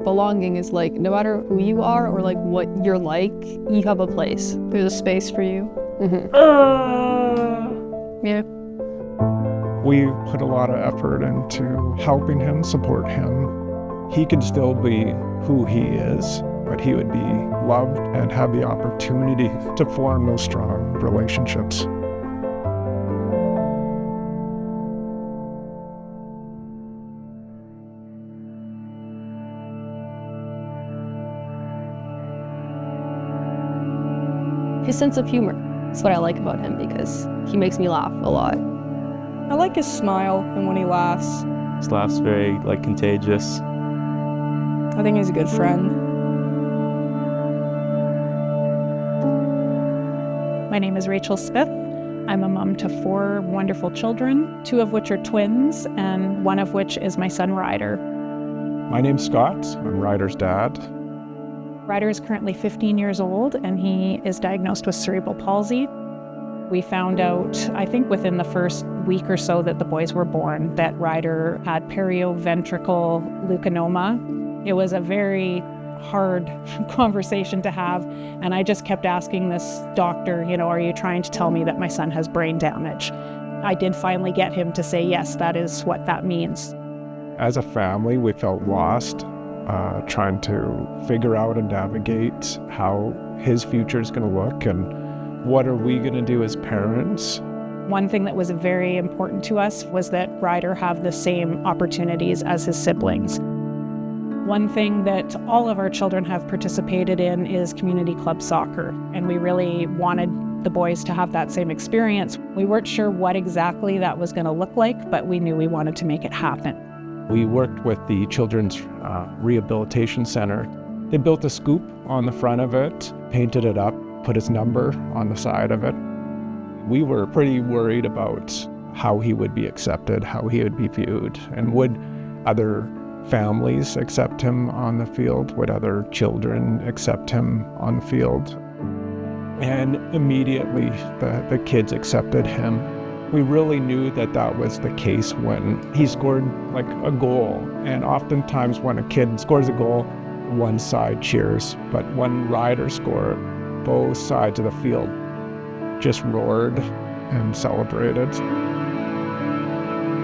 belonging is like, no matter who you are or like what you're like, you have a place. There's a space for you. Yeah. We put a lot of effort into helping him, support him. He could still be who he is, but he would be loved and have the opportunity to form those strong relationships. His sense of humor. That's what I like about him because he makes me laugh a lot. I like his smile and when he laughs. His laugh's very, contagious. I think he's a good friend. My name is Rachel Smith. I'm a mom to 4 wonderful children, 2 of which are twins, and 1 of which is my son, Ryder. My name's Scott. I'm Ryder's dad. Ryder is currently 15 years old, and he is diagnosed with cerebral palsy. We found out, I think within the first week or so that the boys were born, that Ryder had perioventricular leukonoma. It was a very hard conversation to have, and I just kept asking this doctor, are you trying to tell me that my son has brain damage? I did finally get him to say, yes, that is what that means. As a family, we felt lost, trying to figure out and navigate how his future is going to look and what are we going to do as parents. One thing that was very important to us was that Ryder have the same opportunities as his siblings. One thing that all of our children have participated in is community club soccer, and we really wanted the boys to have that same experience. We weren't sure what exactly that was going to look like, but we knew we wanted to make it happen. We worked with the Children's Rehabilitation Center. They built a scoop on the front of it, painted it up, put his number on the side of it. We were pretty worried about how he would be accepted, how he would be viewed, and would other families accept him on the field? Would other children accept him on the field? And immediately the kids accepted him. We really knew that was the case when he scored a goal. And oftentimes when a kid scores a goal, one side cheers. But when Ryder scored, both sides of the field just roared and celebrated.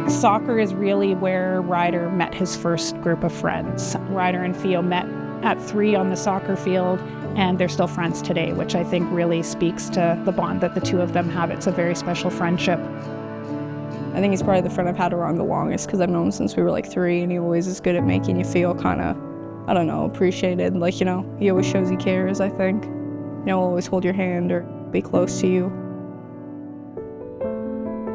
Soccer is really where Ryder met his first group of friends. Ryder and Theo met at 3 on the soccer field, and they're still friends today, which I think really speaks to the bond that the 2 of them have. It's a very special friendship. I think he's probably the friend I've had around the longest because I've known him since we were 3, and he always is good at making you feel kind of, appreciated. He always shows he cares, I think. Always hold your hand or be close to you.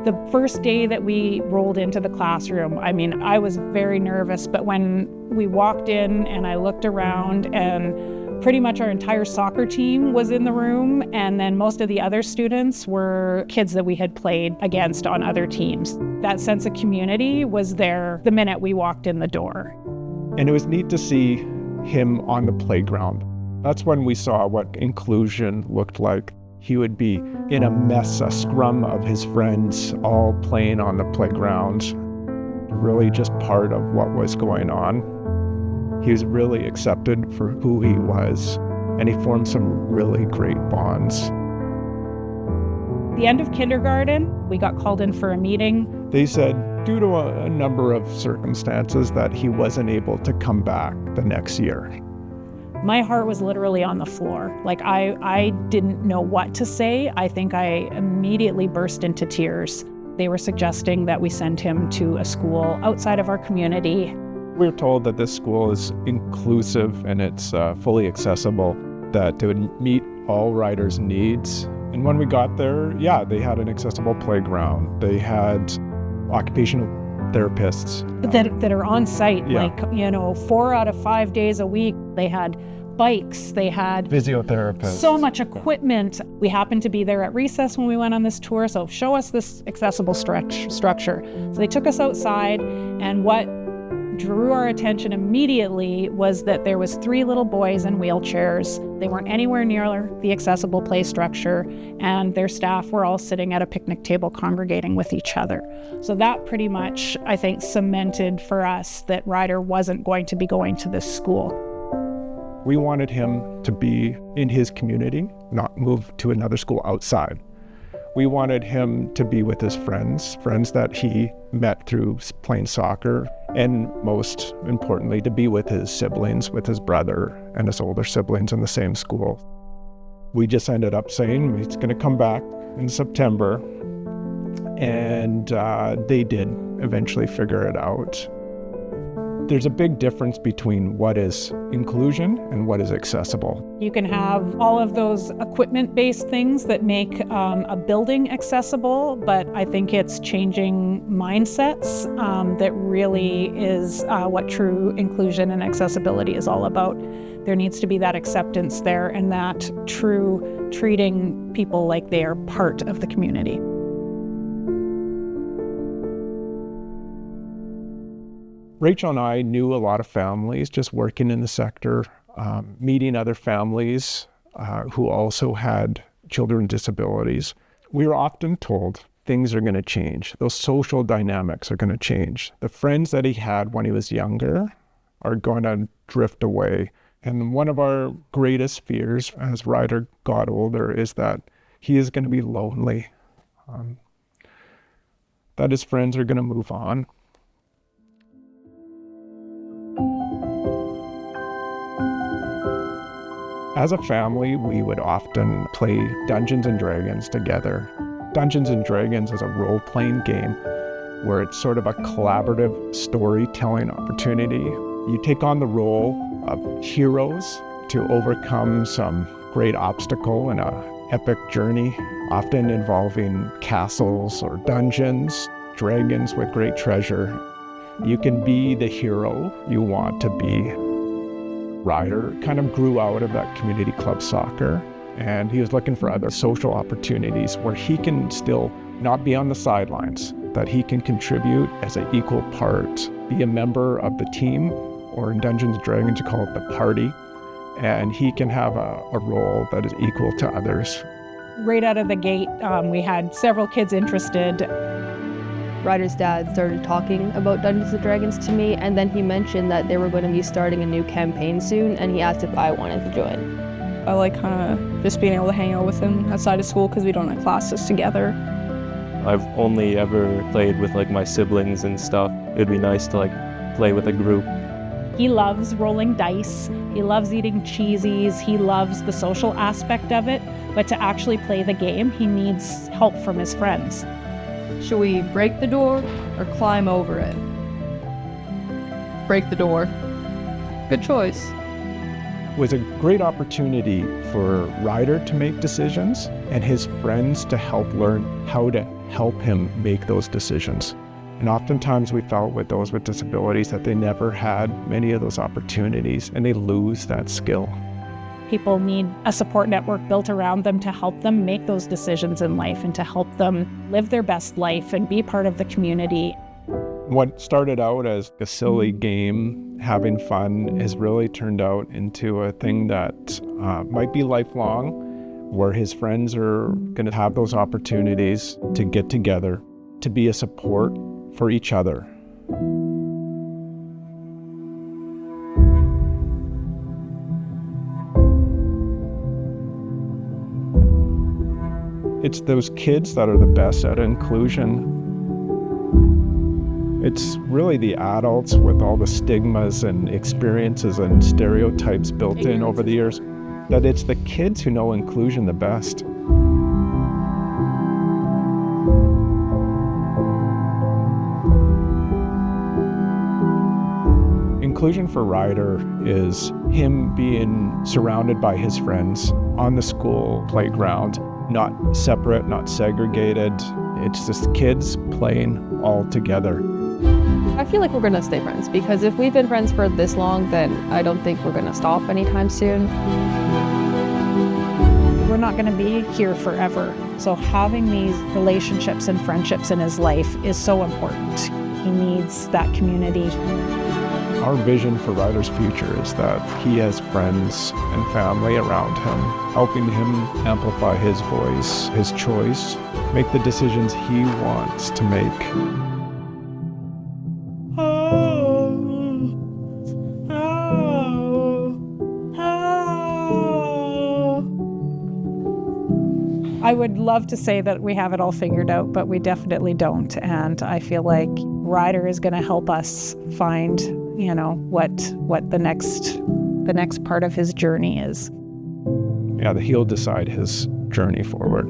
The first day that we rolled into the classroom, I was very nervous, but when we walked in and I looked around and pretty much our entire soccer team was in the room, and then most of the other students were kids that we had played against on other teams. That sense of community was there the minute we walked in the door. And it was neat to see him on the playground. That's when we saw what inclusion looked like. He would be in a scrum of his friends all playing on the playground, really just part of what was going on. He was really accepted for who he was, and he formed some really great bonds. At the end of kindergarten, we got called in for a meeting. They said, due to a number of circumstances, that he wasn't able to come back the next year. My heart was literally on the floor. I didn't know what to say. I think I immediately burst into tears. They were suggesting that we send him to a school outside of our community. We were told that this school is inclusive and it's fully accessible, that it would meet all Ryder's needs. And when we got there, they had an accessible playground. They had occupational therapists. That are on site, 4 out of 5 days a week. They had bikes, they had physiotherapists. So much equipment. We happened to be there at recess when we went on this tour, so show us this accessible structure. So they took us outside, and what drew our attention immediately was that there was 3 little boys in wheelchairs. They weren't anywhere near the accessible play structure, and their staff were all sitting at a picnic table congregating with each other. So that pretty much, I think, cemented for us that Ryder wasn't going to be going to this school. We wanted him to be in his community, not move to another school outside. We wanted him to be with his friends that he met through playing soccer, and most importantly, to be with his siblings, with his brother and his older siblings in the same school. We just ended up saying he's going to come back in September, and they did eventually figure it out. There's a big difference between what is inclusion and what is accessible. You can have all of those equipment-based things that make a building accessible, but I think it's changing mindsets that really is what true inclusion and accessibility is all about. There needs to be that acceptance there and that true treating people like they are part of the community. Rachel and I knew a lot of families just working in the sector, meeting other families who also had children with disabilities. We were often told things are going to change. Those social dynamics are going to change. The friends that he had when he was younger are going to drift away. And one of our greatest fears as Ryder got older is that he is going to be lonely, that his friends are going to move on. As a family, we would often play Dungeons and Dragons together. Dungeons and Dragons is a role-playing game where it's sort of a collaborative storytelling opportunity. You take on the role of heroes to overcome some great obstacle in an epic journey, often involving castles or dungeons, dragons with great treasure. You can be the hero you want to be. Ryder kind of grew out of that community club soccer, and he was looking for other social opportunities where he can still not be on the sidelines, that he can contribute as an equal part, be a member of the team, or in Dungeons & Dragons you call it the party, and he can have a role that is equal to others. Right out of the gate, we had several kids interested. Ryder's dad started talking about Dungeons & Dragons to me, and then he mentioned that they were going to be starting a new campaign soon, and he asked if I wanted to join. I like kind of just being able to hang out with him outside of school because we don't have classes together. I've only ever played with like my siblings and stuff. It'd be nice to like play with a group. He loves rolling dice, he loves eating cheesies, he loves the social aspect of it, but to actually play the game, he needs help from his friends. Should we break the door or climb over it? Break the door. Good choice. It was a great opportunity for Ryder to make decisions and his friends to help learn how to help him make those decisions. And oftentimes we felt with those with disabilities that they never had many of those opportunities and they lose that skill. People need a support network built around them to help them make those decisions in life and to help them live their best life and be part of the community. What started out as a silly game, having fun, has really turned out into a thing that might be lifelong, where his friends are going to have those opportunities to get together, to be a support for each other. It's those kids that are the best at inclusion. It's really the adults with all the stigmas and experiences and stereotypes built in over the years, that it's the kids who know inclusion the best. Inclusion for Ryder is him being surrounded by his friends on the school playground, not separate, not segregated. It's just kids playing all together. I feel like we're going to stay friends because if we've been friends for this long, then I don't think we're going to stop anytime soon. We're not going to be here forever. So having these relationships and friendships in his life is so important. He needs that community. Our vision for Ryder's future is that he has friends and family around him, helping him amplify his voice, his choice, make the decisions he wants to make. I would love to say that we have it all figured out, but we definitely don't. And I feel like Ryder is going to help us find, what the next part of his journey is. Yeah, he'll decide his journey forward.